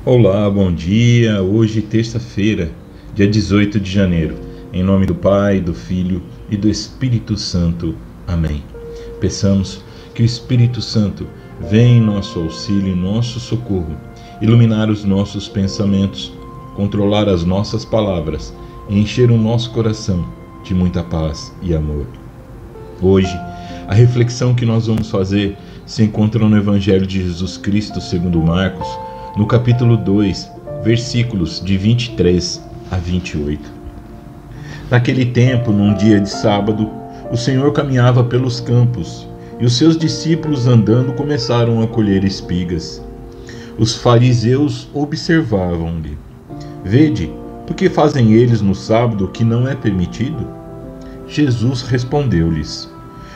Olá, bom dia. Hoje, terça-feira, dia 18 de janeiro. Em nome do Pai, do Filho e do Espírito Santo. Amém. Peçamos que o Espírito Santo venha em nosso auxílio e nosso socorro, iluminar os nossos pensamentos, controlar as nossas palavras e encher o nosso coração de muita paz e amor. Hoje, a reflexão que nós vamos fazer se encontra no Evangelho de Jesus Cristo segundo Marcos, no capítulo 2, versículos de 23 a 28. Naquele tempo, num dia de sábado, o Senhor caminhava pelos campos, e os seus discípulos andando começaram a colher espigas. Os fariseus observavam-lhe: Vede, por que fazem eles no sábado o que não é permitido? Jesus respondeu-lhes: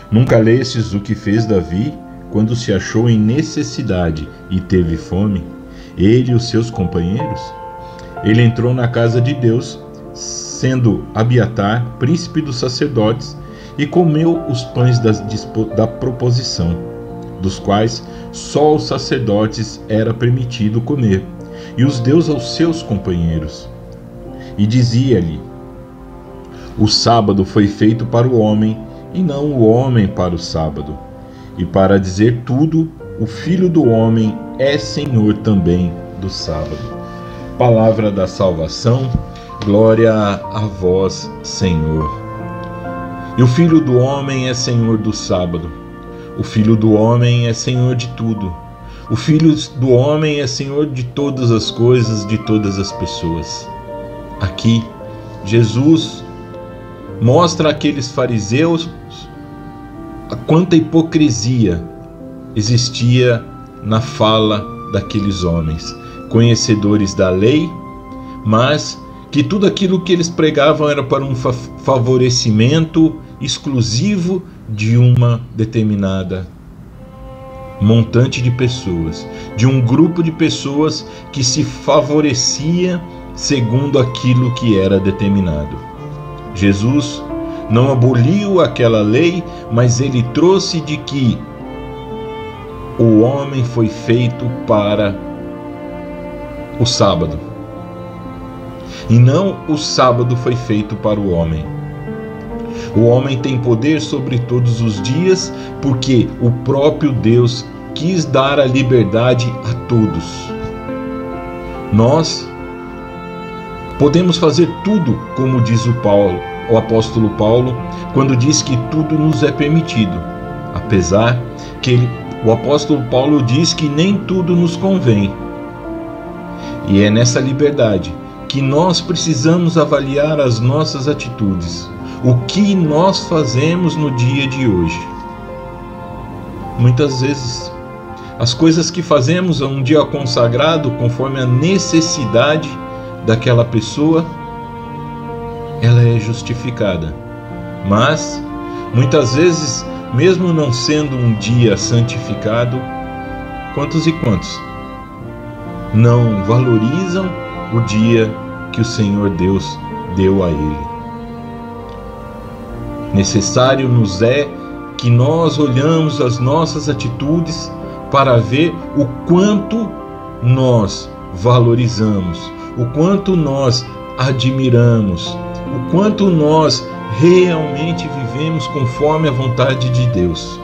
Nunca lestes o que fez Davi, quando se achou em necessidade e teve fome? Ele e os seus companheiros? Ele entrou na casa de Deus, sendo Abiatar, príncipe dos sacerdotes, e comeu os pães da proposição, dos quais só os sacerdotes era permitido comer, e os deu aos seus companheiros. E dizia-lhe: O sábado foi feito para o homem, e não o homem para o sábado. E para dizer tudo, o Filho do Homem é Senhor também do sábado. Palavra da salvação, glória a vós, Senhor. E o Filho do Homem é Senhor do sábado. O Filho do Homem é Senhor de tudo. O Filho do Homem é Senhor de todas as coisas, de todas as pessoas. Aqui, Jesus mostra àqueles fariseus a quanta hipocrisia existia na fala daqueles homens, conhecedores da lei, mas que tudo aquilo que eles pregavam era para um favorecimento exclusivo de uma determinada montante de pessoas, de um grupo de pessoas que se favorecia segundo aquilo que era determinado. Jesus não aboliu aquela lei, mas ele trouxe de que o homem foi feito para o sábado, e não o sábado foi feito para o homem. O homem tem poder sobre todos os dias, porque o próprio Deus quis dar a liberdade a todos. Nós podemos fazer tudo, como diz o apóstolo Paulo, quando diz que tudo nos é permitido, apesar que o apóstolo Paulo diz que nem tudo nos convém. E é nessa liberdade que nós precisamos avaliar as nossas atitudes, o que nós fazemos no dia de hoje. Muitas vezes, as coisas que fazemos a um dia consagrado, conforme a necessidade daquela pessoa, ela é justificada. Mas, muitas vezes, mesmo não sendo um dia santificado, quantos e quantos não valorizam o dia que o Senhor Deus deu a ele? Necessário nos é que nós olhamos as nossas atitudes para ver o quanto nós valorizamos, o quanto nós admiramos, o quanto nós realmente vivemos conforme a vontade de Deus.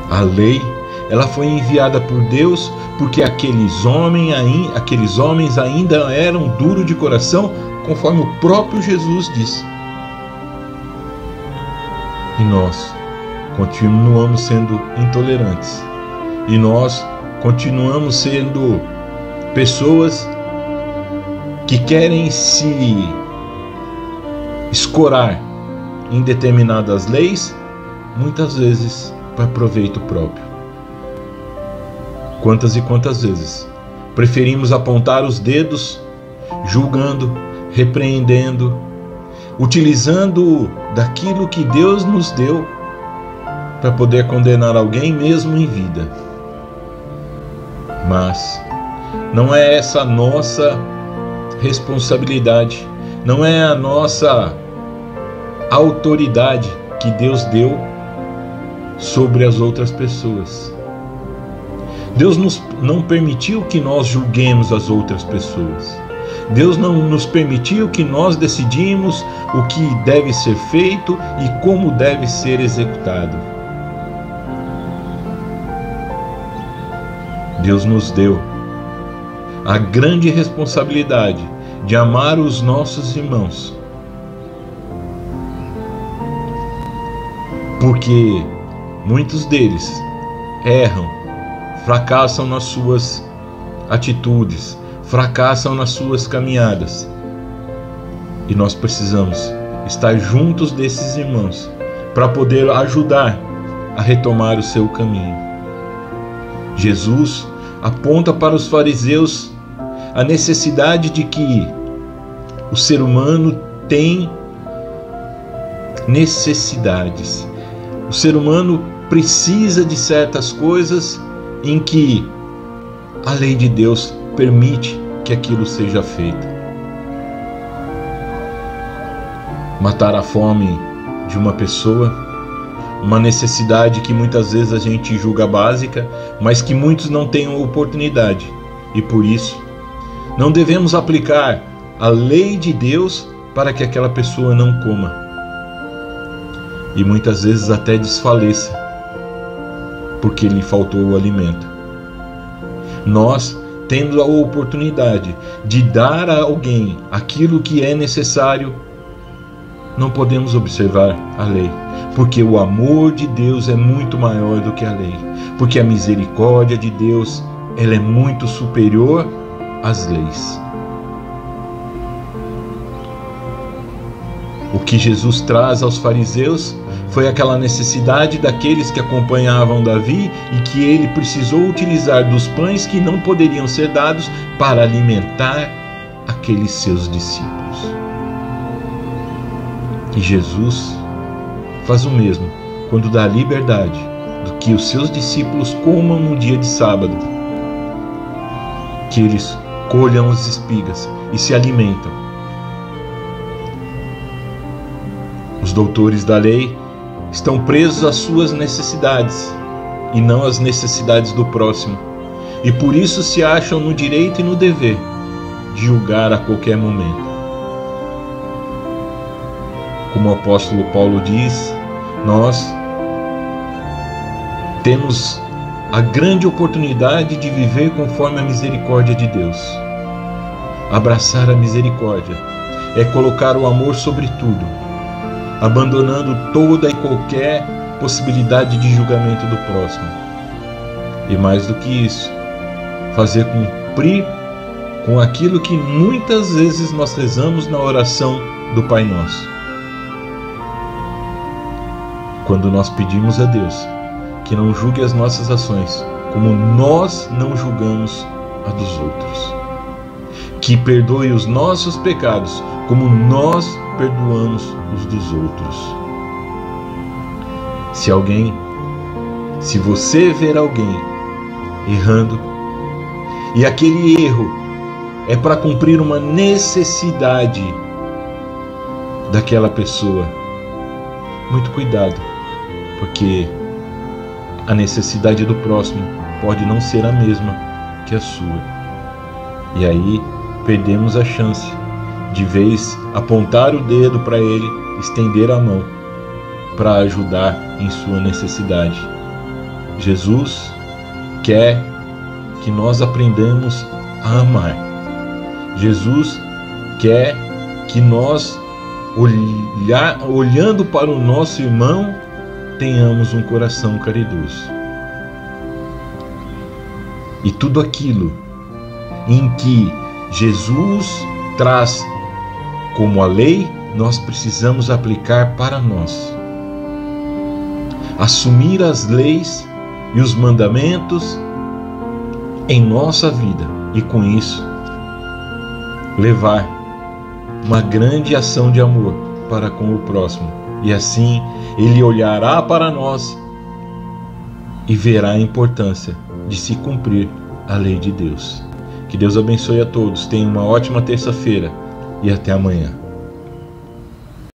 A lei, ela foi enviada por Deus porque aqueles homens ainda eram duros de coração, conforme o próprio Jesus disse. E nós continuamos sendo intolerantes. E nós continuamos sendo pessoas que querem se escorar em determinadas leis, muitas vezes para proveito próprio. Quantas e quantas vezes preferimos apontar os dedos, julgando, repreendendo, utilizando daquilo que Deus nos deu para poder condenar alguém mesmo em vida. Mas não é essa a nossa responsabilidade, não é a nossa autoridade que Deus deu sobre as outras pessoas. Deus não permitiu que nós julguemos as outras pessoas. Deus não nos permitiu que nós decidimos o que deve ser feito e como deve ser executado. Deus nos deu a grande responsabilidade de amar os nossos irmãos, porque muitos deles erram, fracassam nas suas atitudes, fracassam nas suas caminhadas, e nós precisamos estar juntos desses irmãos para poder ajudar a retomar o seu caminho. Jesus aponta para os fariseus a necessidade de que o ser humano tem necessidades. O ser humano precisa de certas coisas em que a lei de Deus permite que aquilo seja feito. Matar a fome de uma pessoa, uma necessidade que muitas vezes a gente julga básica, mas que muitos não têm a oportunidade, e por isso não devemos aplicar a lei de Deus para que aquela pessoa não coma e muitas vezes até desfaleça porque lhe faltou o alimento. Nós, tendo a oportunidade de dar a alguém aquilo que é necessário, não podemos observar a lei, porque o amor de Deus é muito maior do que a lei, porque a misericórdia de Deus, ela é muito superior às leis. O que Jesus traz aos fariseus foi aquela necessidade daqueles que acompanhavam Davi e que ele precisou utilizar dos pães que não poderiam ser dados para alimentar aqueles seus discípulos. E Jesus faz o mesmo quando dá liberdade do que os seus discípulos comam no dia de sábado, que eles colham as espigas e se alimentam. Os doutores da lei estão presos às suas necessidades e não às necessidades do próximo, e por isso se acham no direito e no dever de julgar a qualquer momento. Como o apóstolo Paulo diz, nós temos a grande oportunidade de viver conforme a misericórdia de Deus. Abraçar a misericórdia é colocar o amor sobre tudo, abandonando toda e qualquer possibilidade de julgamento do próximo. E mais do que isso, fazer cumprir com aquilo que muitas vezes nós rezamos na oração do Pai Nosso. Quando nós pedimos a Deus que não julgue as nossas ações como nós não julgamos a dos outros, que perdoe os nossos pecados como nós perdoamos os dos outros. Se você ver alguém errando e aquele erro é para cumprir uma necessidade daquela pessoa, muito cuidado, porque a necessidade do próximo pode não ser a mesma que a sua. E aí perdemos a chance de vez apontar o dedo para ele, estender a mão para ajudar em sua necessidade. Jesus quer que nós aprendamos a amar. Jesus quer que nós, olhando para o nosso irmão, tenhamos um coração caridoso. E tudo aquilo em que Jesus traz como a lei, nós precisamos aplicar para nós. Assumir as leis e os mandamentos em nossa vida e com isso levar uma grande ação de amor para com o próximo. E assim ele olhará para nós e verá a importância de se cumprir a lei de Deus. Que Deus abençoe a todos. Tenham uma ótima terça-feira e até amanhã.